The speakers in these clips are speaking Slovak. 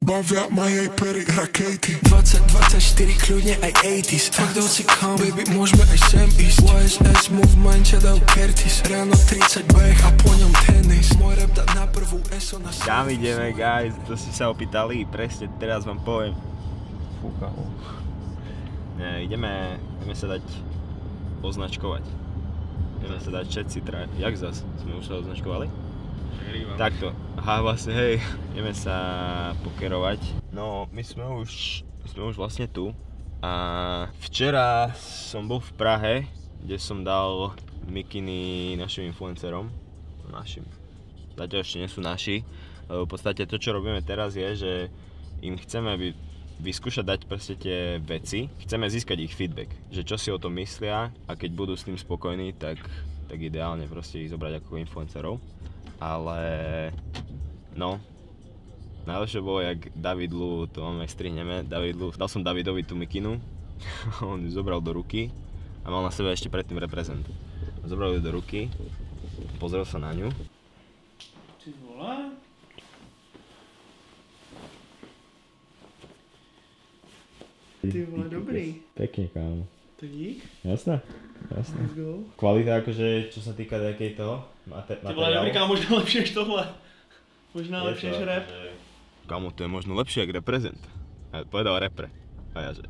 Bavia ma jej pery rakety 20-24 kľudne aj 80s. Fakt hoci kam, baby, môžeme aj sem ísť. YSS movement ťa dajú Curtis. Ráno 30 beh a po ňom tenis. Môj rap dá na prvú ESO na... Kam ideme, guys? To ste sa opýtali, presne teraz vám poviem. Fúka. Ideme sa dať označkovať. Ideme sa dať všetci jak zas? Sme už sa označkovali? Takto. Aha, vlastne, hej, ideme sa pokerovať. No, my sme už vlastne tu. A včera som bol v Prahe, kde som dal mikiny našim influencerom. Zatiaľ ešte nie sú naši. V podstate to, čo robíme teraz je, že im chceme vyskúšať dať proste tie veci. Chceme získať ich feedback, že čo si o tom myslia a keď budú s tým spokojní, tak ideálne proste ich zobrať ako influencerov. Ale no, najlepšie bolo, jak David Lu, to máme aj strihneme, dal som Davidovi tú mikinu, on ju zobral do ruky a mal na sebe ešte predtým reprezent. Zobral ju do ruky, pozrel sa na ňu. Ty vole? Ty vole, dobrý. Pekne, kámo. To dík. Jasné. Let's go. Kvalita akože, čo sa týka nejakej toho materiálu. Ty vole, dobrý, kámo, možná lepšie než tohle. Možná lepšie než rap. Kámo, to je možno lepšie jak reprezent. A povedal repre. A ja že,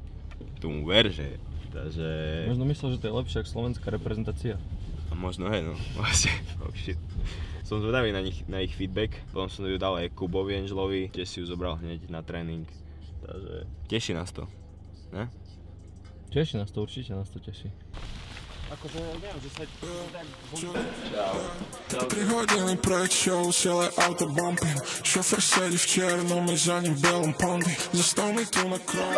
tomu ver, že takže... Možno myslel, že to je lepšie ako slovenská reprezentácia. A možno hej, no, vlastne, oh shit. Som zvedavý na ich feedback, potom som ju dal aj Kubovi Angelovi, tiež si ju zobral hneď na tréning. Takže teší nás to, ne? Teší nás to, určite nás to teší. Akože neviem, že sa tak... Čau. 3 hodiny pred show, celé auto bumping. Šofer sedí v černom, my za ním v belom pondy. Zastav mi tu na kroji.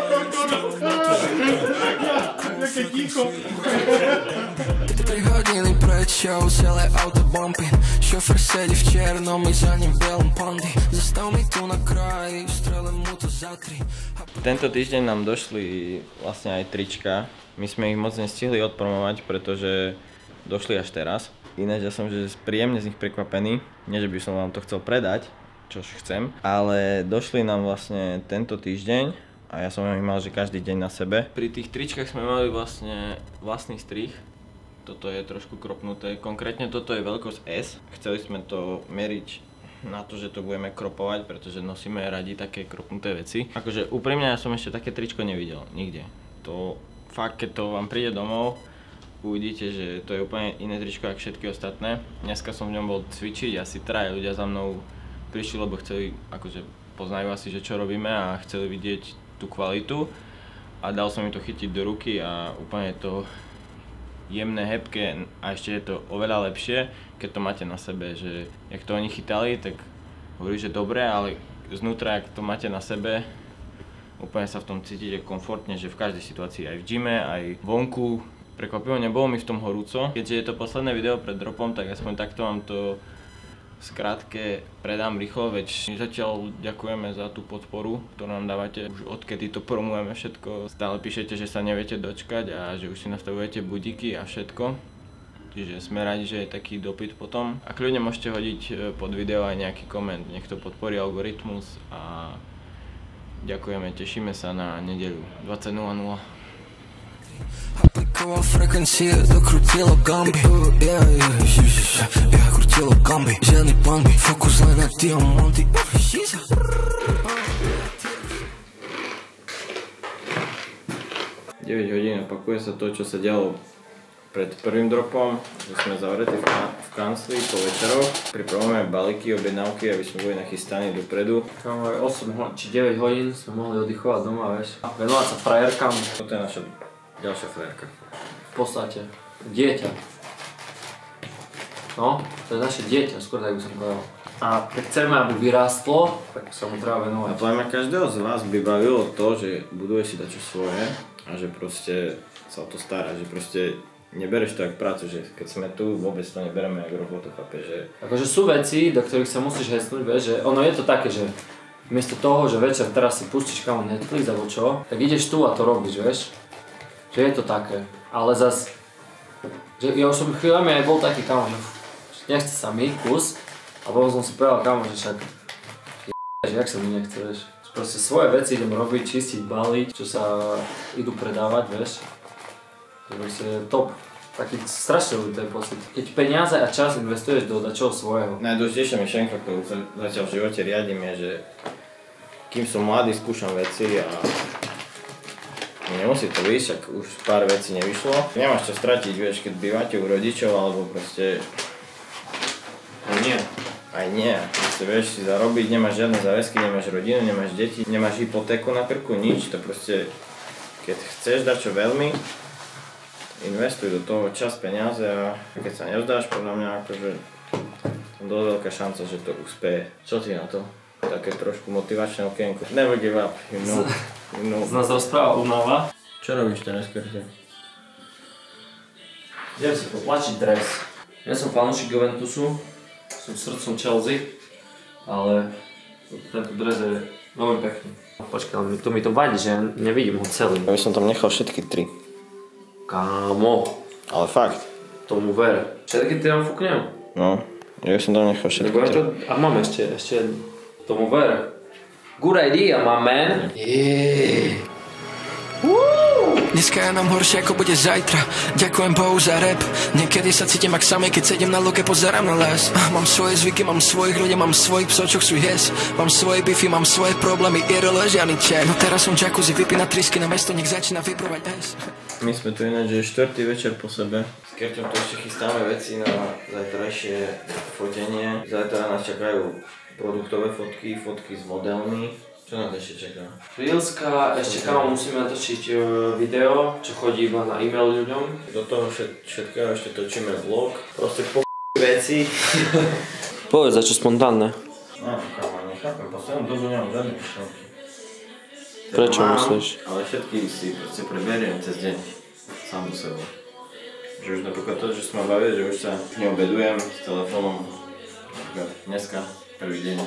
Jaké ticho. 3 hodiny pred show, celé auto bumping. Šofer sedí v černom, my za ním v belom pondy. Zastav mi tu na kraji, strelem mu to za 3. Tento týždeň nám došli vlastne aj trička. My sme ich moc nestihli odpromovať, pretože došli až teraz. Ináč ja som príjemne z nich prekvapený. Nie, že by som vám to chcel predať, čož chcem, ale došli nám vlastne tento týždeň a ja som ich mal, že každý deň na sebe. Pri tých tričkách sme mali vlastne vlastný strih. Toto je trošku kropnuté. Konkrétne toto je veľkosť S. Chceli sme to meriť na to, že to budeme kropovať, pretože nosíme radi také kropnuté veci. Akože úprimne ja som ešte také tričko nevidel nikde. To fakt, keď to vám príde domov, uvidíte, že to je úplne iné tričko ako všetky ostatné. Dneska som v ňom bol cvičiť, asi 3 ľudia za mnou prišli, lebo chceli, akože poznajú asi, že čo robíme a chceli vidieť tú kvalitu. A dal som im to chytiť do ruky a úplne to jemné, hebké a ešte je to oveľa lepšie, keď to máte na sebe, že jak to oni chytali, tak hovorí, že dobre, ale znútra, jak to máte na sebe, úplne sa v tom cítite komfortne, že v každej situácii, aj v gyme, aj vonku. Prekvapivo nebolo mi v tom horúco. Keďže je to posledné video pred dropom, tak aspoň takto vám to skrátke predám rýchlo, veď zatiaľ ďakujeme za tú podporu, ktorú nám dávate. Už odkedy to promujeme všetko, stále píšete, že sa neviete dočkať a že už si nastavujete budíky a všetko. Čiže sme radi, že je taký dopyt potom. A kľudne môžete hodiť pod video aj nejaký koment, nech to podporí algoritmus a ďakujeme, tešíme sa na nedeľu 20:00. Aplikoval frekvencie, dokrutilo gamby. Ja krutilo gamby. Žiadny plán by, fokus len na diamanty. 9 hodín opakuje sa to, čo sa dialo pred prvým dropom, že sme zavretí v kancli po večeroch. Pripravujeme balíky, objednávky, aby sme boli nachystaní dopredu. Kámo, 8 či 9 hodín sme mohli oddychovať doma, vieš. Venovať sa frajerkám. Toto je naša ďalšia frajerka. V podstate, dieťa. No, to je naše dieťa, skôr tak by som povedal. A keď chceme, aby vyrástlo, tak sa mu treba venovať. A podľa mňa každého z vás by bavilo to, že buduje si dačo svoje a že proste sa o to stará, že proste nebereš to jak prácu, že keď sme tu, vôbec to nebereme jak robotu, chápeš, že... Akože sú veci, do ktorých sa musíš hecnúť, vieš, že ono je to také, že miesto toho, že večer teraz si pustíš kamo Netflix alebo čo, tak ideš tu a to robíš, vieš. Že je to také, ale zas, že ja už som chvíľami aj bol taký kamo, že nechce sa mi kus, a potom som si povedal kamo, že však že jak sa mi nechce, vieš. Proste svoje veci idem robiť, čistiť, baliť, čo sa idú predávať, vieš. To je top. Taký strašne ľudí ten pocit. Keď peniaze a čas investuješ do dačoho svojho. Najdôležitejšia myšlienka, ktorú zatiaľ v živote riadím, je, že kým som mladý, skúšam veci a nemusí to vyjsť, ak už pár vecí nevyšlo. Nemáš čo stratiť, vieš, keď bývate u rodičov, alebo proste... No nie. Aj nie, proste vieš si zarobiť, nemáš žiadne záväzky, nemáš rodinu, nemáš deti, nemáš hypotéku na krku, nič, to proste, keď chceš dať čo veľmi, investuj do toho čas, peniaze a keď sa nevzdáš, podľa mňa akože dosť veľká šanca, že to úspeje. Čo ty na to? Také trošku motivačné okienko. Never give up, you know. Z nás rozpráva unáva. Čo robíš dnes, Kerti? Idem si potlačiť dres. Ja som fanúšik Juventusu. Som srdcom Chelsea, ale tento dres je veľmi pekný. Počkaj, to mi to vadí, že ja nevidím ho celý. Ja by som tam nechal všetky 3. Kámo. Ale fakt. Tomu ver. Všetky 3 tam fúknem? No, ja by som tam nechal všetky 3. A mám ešte jednu. Tomu ver. Good idea, my man. Dneska je nám horšie, ako bude zajtra. Ďakujem Bohu za rap. Niekedy sa cítim ak samej, keď sedím na loke, pozerám na les. Mám svoje zvyky, mám svojich ľudí, mám svojich psov, čo chcú jesť. Mám svoje bify, mám svoje problémy, irole, žiadny čaj. No teraz som jacuzzi, vypína trysky na mesto, nech začína vybrovať S. My sme tu ináč, že 4. večer po sebe. S Kerťom tu ešte chystáme veci na zajtrajšie fotenie. Zajtra nás čakajú produktové fotky, fotky s modelmi. Čo nás ešte čaká? Reelska, ešte kámo musíme natočiť video, čo chodí iba na e-mail ľuďom. Do toho všetkého ešte točíme vlog. Proste veci. Povedz, za čo spontánne. No, kámo, nechápem, poslednú dobu nemám žiadne myšlenky. Prečo myslíš? Ale všetky si proste preberiem cez deň. Sám do seba. Že už napríklad to, že sme bavili, že už sa neobedujem s telefónom. Napríklad dneska, prvý deň.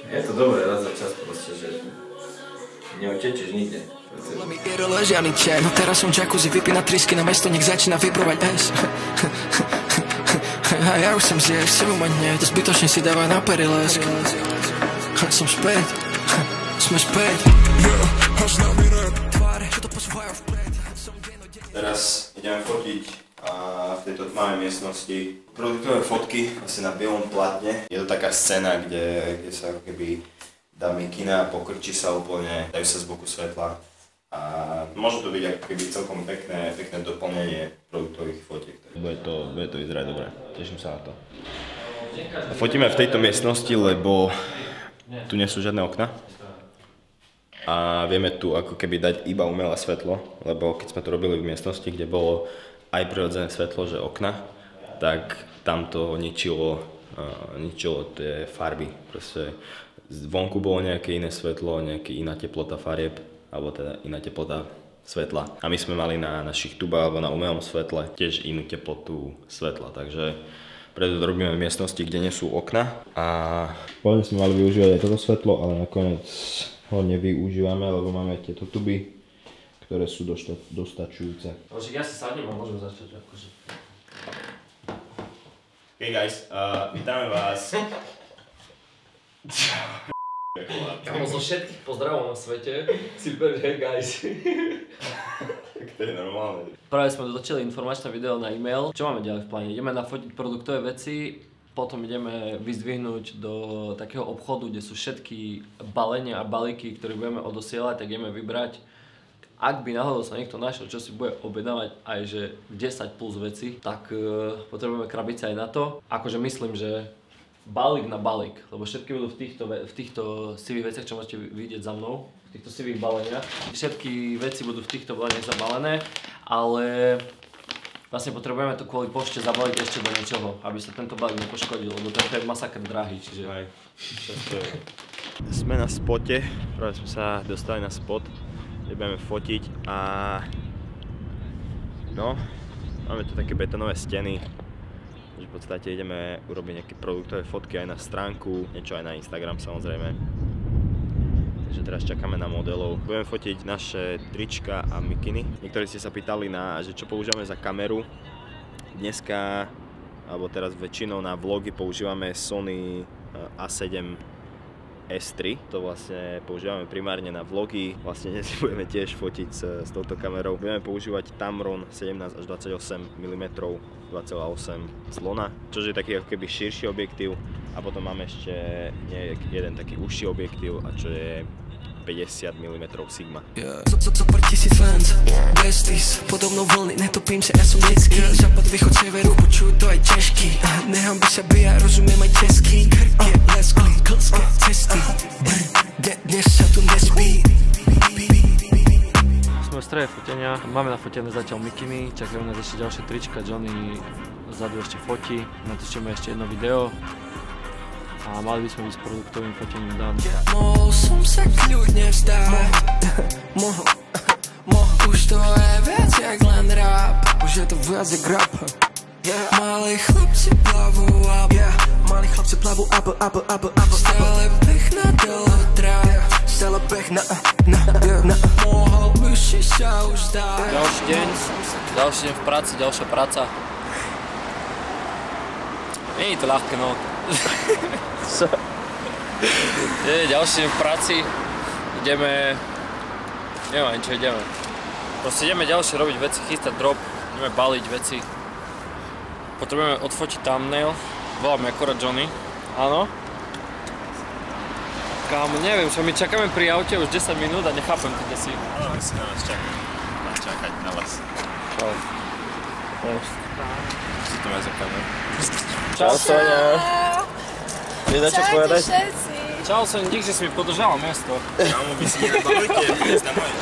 Je to dobré raz za čas proste, že neutečeš nikde. Irole, žiadny čaj. No teraz som jacuzzi, vypína trysky na mesto, nech začína vybrovať S. A ja už som zjel, chcem umať hneď. Zbytočne si dávaj na perilesk. Som späť. Sme späť. Teraz ideme fotiť a v tejto tmavej miestnosti produktové fotky asi na bielom platne. Je to taká scéna, kde sa ako keby dá mikina, pokrčí sa úplne, dajú sa z boku svetla a môže to byť ako keby celkom pekné doplnenie produktových fotiek. Bude to vyzerať dobre, teším sa na to. A fotíme v tejto miestnosti, lebo tu nie sú žiadne okna. A vieme tu ako keby dať iba umelé svetlo, lebo keď sme to robili v miestnosti, kde bolo aj prirodzené svetlo, že okna, tak tam to ničilo tie farby. Proste zvonku bolo nejaké iné svetlo, nejaká iná teplota farieb, alebo teda iná teplota svetla. A my sme mali na našich tubách alebo na umelom svetle tiež inú teplotu svetla, takže preto to robíme v miestnosti, kde nie sú okna. A pôvodne sme mali využívať aj toto svetlo, ale nakoniec ho nevyužívame, lebo máme tieto tuby, ktoré sú dostačujúce. Však ja sa sadnem a môžem začať akože. Hey guys, vítame vás. Kamo, zo všetkých pozdravov na svete si povedz hey guys. Tak to je normálne. Práve sme dotočili informačné video na e-mail. Čo máme ďalej v pláne? Ideme nafotiť produktové veci, potom ideme vyzdvihnúť do takého obchodu, kde sú všetky balenia a balíky, ktoré budeme odosielať, tak ideme vybrať. Ak by náhodou sa niekto našiel, čo si bude objednávať aj že 10 plus veci, tak potrebujeme krabice aj na to. Akože myslím, že balík na balík, lebo všetky budú v týchto sivých veciach, čo môžete vidieť za mnou, v týchto sivých baleniach. Všetky veci budú v týchto baleniach zabalené, ale vlastne potrebujeme to kvôli pošte zabaliť ešte do niečoho, aby sa tento balík nepoškodil, lebo to je masakr drahý, čiže... Sme na spote, práve sme sa dostali na spot, kde budeme fotiť a... No, máme tu také betónové steny, že v podstate ideme urobiť nejaké produktové fotky aj na stránku, niečo aj na Instagram samozrejme. Takže teraz čakáme na modelov. Budeme fotiť naše trička a mikiny. Niektorí ste sa pýtali že čo používame za kameru. Dneska, alebo teraz väčšinou na vlogy používame Sony A7 S3. To vlastne používame primárne na vlogy. Vlastne dnes budeme tiež fotiť s touto kamerou. Budeme používať Tamron 17 až 28 mm 2,8 slona, čo je taký ako keby širší objektív. A potom máme ešte jeden taký užší objektív, a čo je 50 mm Sigma. Zopár 1000 lens, besties, podobno vlny, netopím sa, ja som detský. Západ, východ, severu, počujú to aj češky. Nechám by sa bija, rozumiem aj český. Krke, leskli, klské cesty, dnes sa tu nespí. Sme v stroje fotenia, máme nafotené zatiaľ mikiny, čakajú nás ešte ďalšie trička, Johnny vzadu ešte fotí, natočíme ešte jedno video. A mali by sme byť s produktovým fotením dan. Mohol som sa kľudne vzdať. Mohol. Už to je viac jak len rap. Už je to viac jak rap. Malí chlapci plavú up. Malí chlapci plavú up. Stále beh na dole trap. Stále beh na. Mohol by si sa už zdať. Ďalší deň v práci, ďalšia práca. Nie je to ľahké, no. Ďalší deň v práci, ideme, neviem ani čo ideme. Proste ideme ďalšie robiť veci, chystať drop, ideme baliť veci. Potrebujeme odfotiť thumbnail, voláme akorát Johnny. Áno? Kámo, neviem, čo my čakáme pri aute už 10 minút a nechápem, kde si. No, si na nás čakať na vás. Čau. Si to má za kameru. Čau, Sonia. Vieš na čo povedať? Čau, Sonia, dík, že si mi podržala miesto. Kámo, by si na balíke, ísť na moje.